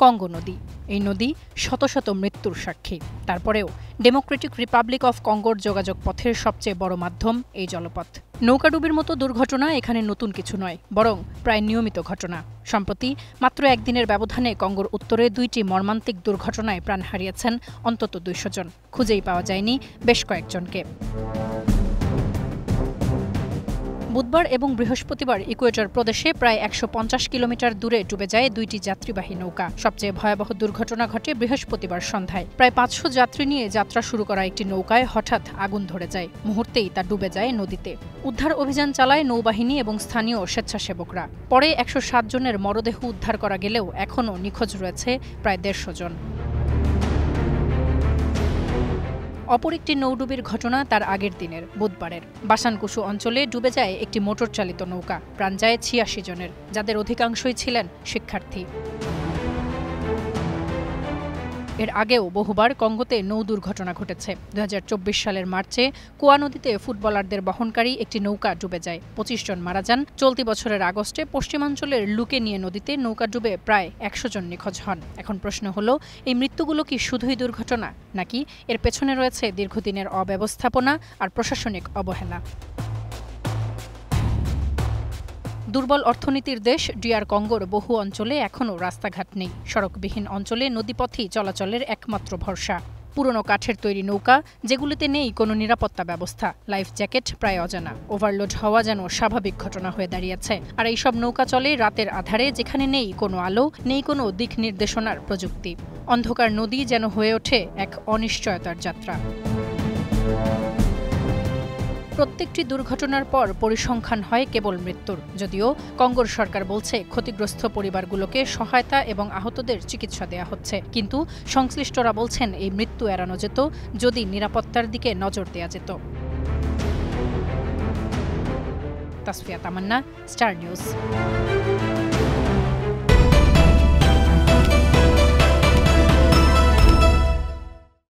Congo নদী। এই নদী শত শত মৃত্যুর সাক্ষী। তারপরেও ডেমোক্রেটিক রিপাবলিক অফ কঙ্গোর যোগাযোগ পথের সবচেয়ে বড় মাধ্যম এই জলপথ। নৌকাডুবির মতো দুর্ঘটনা এখানে নতুন কিছু নয়, বরং প্রায় নিয়মিত ঘটনা। সম্প্রতি মাত্র একদিনের ব্যবধানে কঙ্গোর উত্তরে 2টি মর্মান্তিক দুর্ঘটনায় প্রাণ হারিয়েছেন অন্তত 200 জন। খুঁজেই পাওয়া যায়নি বেশ কয়েকজনকে। বুধবার এবং বৃহস্পতিবার ইকুয়েটর প্রদেশে প্রায় 150 কিলোমিটার দূরে ডুবে যায় 2টি যাত্রীবাহী নৌকা। সবচেয়ে ভয়াবহ দুর্ঘটনা ঘটে বৃহস্পতিবার সন্ধ্যায়। প্রায় 500 যাত্রী নিয়ে যাত্রা শুরু করা একটি নৌকায় হঠাৎ আগুন ধরে যায়। মুহূর্তেই তা ডুবে যায় নদীতে। উদ্ধার অভিযান চালায় নৌবাহিনী এবং স্থানীয় স্বেচ্ছাসেবকরা। পরে 107 জনের মরদেহ উদ্ধার করা গেলেও এখনও নিখোঁজ রয়েছে প্রায় 150 জন। অপর একটি নৌডুবির ঘটনা তার আগের দিনের, বুধবারের। বাসানকুসু অঞ্চলে ডুবে যায় একটি মোটর চালিত নৌকা। প্রাণ যায় 86 জনের, যাদের অধিকাংশই ছিলেন শিক্ষার্থী। এর আগেও বহুবার কঙ্গোতে নৌ দুর্ঘটনা ঘটেছে। 2024 সালের মার্চে কোয়া নদীতে ফুটবলারদের বহনকারী একটি নৌকা ডুবে যায়। 25 জন মারা যান। চলতি বছরের আগস্টে পশ্চিমাঞ্চলের লুকে নিয়ে নদীতে নৌকা ডুবে প্রায় 100 জন নিখোঁজ হন। এখন প্রশ্ন হলো, এই মৃত্যুগুলো কি শুধুই দুর্ঘটনা, নাকি এর পেছনে রয়েছে দীর্ঘদিনের অব্যবস্থাপনা আর প্রশাসনিক অবহেলা? দুর্বল অর্থনীতির দেশ ডিআর কঙ্গোর বহু অঞ্চলে এখনও রাস্তাঘাট নেই। সড়কবিহীন অঞ্চলে নদীপথই চলাচলের একমাত্র ভরসা। পুরনো কাঠের তৈরি নৌকা, যেগুলিতে নেই কোনো নিরাপত্তা ব্যবস্থা। লাইফ জ্যাকেট প্রায় অজানা। ওভারলোড হওয়া যেন স্বাভাবিক ঘটনা হয়ে দাঁড়িয়েছে। আর এইসব নৌকা চলে রাতের আধারে, যেখানে নেই কোনো আলো, নেই কোনো দিক নির্দেশনার প্রযুক্তি। অন্ধকার নদী যেন হয়ে ওঠে এক অনিশ্চয়তার যাত্রা। প্রত্যেকটি দুর্ঘটনার পর পরিসংখ্যান হয় কেবল মৃত্যুর। যদিও কঙ্গোর সরকার বলছে ক্ষতিগ্রস্ত পরিবারগুলোকে সহায়তা এবং আহতদের চিকিৎসা দেয়া হচ্ছে, কিন্তু সংশ্লিষ্টরা বলছেন এই মৃত্যু এড়ানো যেত যদি নিরাপত্তার দিকে নজর দেয়া যেত। তাসফিয়া তামান্না, স্টার নিউজ।